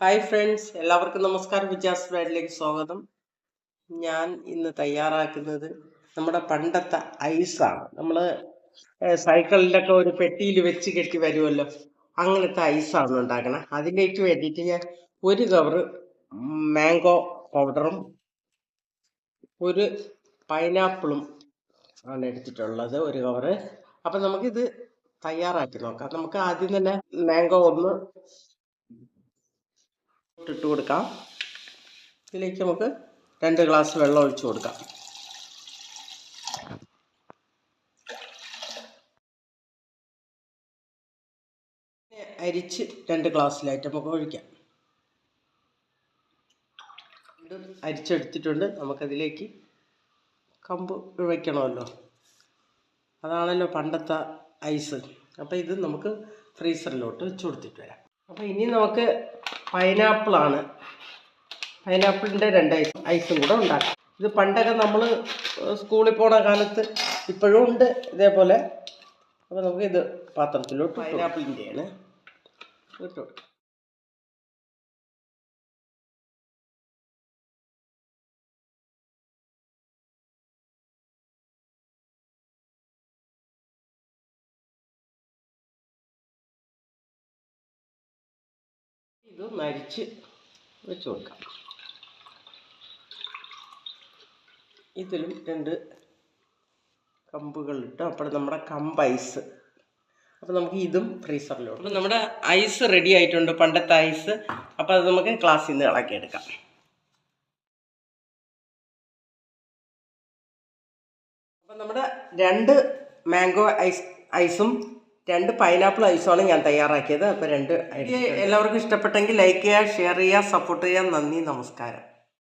Hi friends, എല്ലാവർക്കും നമസ്കാരം. വിജാസ് ബ്രാഡിലേക്ക് സ്വാഗതം. ഞാൻ ഇന്ന് തയ്യാറാക്കുന്നത് നമ്മുടെ പണ്ടത്തെ ഐസാണ്. നമ്മൾ സൈക്കിളിലൊക്കെ ഒരു പെട്ടിയിൽ വെച്ച് കെട്ടി വരുമല്ലോ, അങ്ങനത്തെ ഐസാണ് ഉണ്ടാക്കണം. അതിലേക്ക് വേണ്ടിയിട്ട് ഞാൻ ഒരു കവറ് മാംഗോ പൗഡറും ഒരു പൈനാപ്പിളും ആണ് എടുത്തിട്ടുള്ളത്, ഒരു കവറ്. അപ്പം നമുക്കിത് തയ്യാറാക്കി നോക്കാം. നമുക്ക് ആദ്യം തന്നെ മാംഗോ ഒന്ന് ഇട്ട് കൊടുക്കാം. ഇതിലേക്ക് നമുക്ക് 2 ഗ്ലാസ് വെള്ളം ഒഴിച്ചു കൊടുക്കാം. അരിച്ച് 2 ഗ്ലാസ്സിലായിട്ട് നമുക്ക് ഒഴിക്കാം. അരിച്ചെടുത്തിട്ടുണ്ട്. നമുക്കതിലേക്ക് കമ്പ് വയ്ക്കണമല്ലോ, അതാണല്ലോ പണ്ടത്തെ ഐസ്. അപ്പോൾ ഇത് നമുക്ക് ഫ്രീസറിലോട്ട് വെച്ച് കൊടുത്തിട്ട് വരാം. അപ്പോൾ ഇനി നമുക്ക് പൈനാപ്പിളിൻ്റെ 2 ഐസും കൂടെ ഉണ്ടാക്കാം. ഇത് പണ്ടൊക്കെ നമ്മൾ സ്കൂളിൽ പോണ കാലത്ത് ഇപ്പോഴും ഉണ്ട് ഇതേപോലെ. അപ്പോൾ നമുക്ക് ഇത് പാത്രത്തിലോട്ട് പൈനാപ്പിളിൻ്റെയാണ് ഇട്ട് കൊടുക്കാം. ഇത് നരിച്ച് വെച്ച് കൊടുക്കാം. ഇതിലും 2 കമ്പുകളിട്ട് അപ്പോൾ നമ്മുടെ കമ്പ് ഐസ്. അപ്പോൾ നമുക്ക് ഇതും ഫ്രീസറിലോട്ട്. അപ്പോൾ നമ്മുടെ ഐസ് റെഡി ആയിട്ടുണ്ട്, പണ്ടത്തെ ഐസ്. അപ്പോൾ അത് നമുക്ക് ഗ്ലാസ്സിൽ നിന്ന് ഇളക്കിയെടുക്കാം. അപ്പം നമ്മുടെ 2 മാംഗോ ഐസും 2 പൈനാപ്പിൾ ഐസുമാണ് ഞാൻ തയ്യാറാക്കിയത്. അപ്പോൾ 2 എല്ലാവർക്കും ഇഷ്ടപ്പെട്ടെങ്കിൽ ലൈക്ക് ചെയ്യുക, ഷെയർ ചെയ്യുക, സപ്പോർട്ട് ചെയ്യുക. നന്ദി, നമസ്കാരം.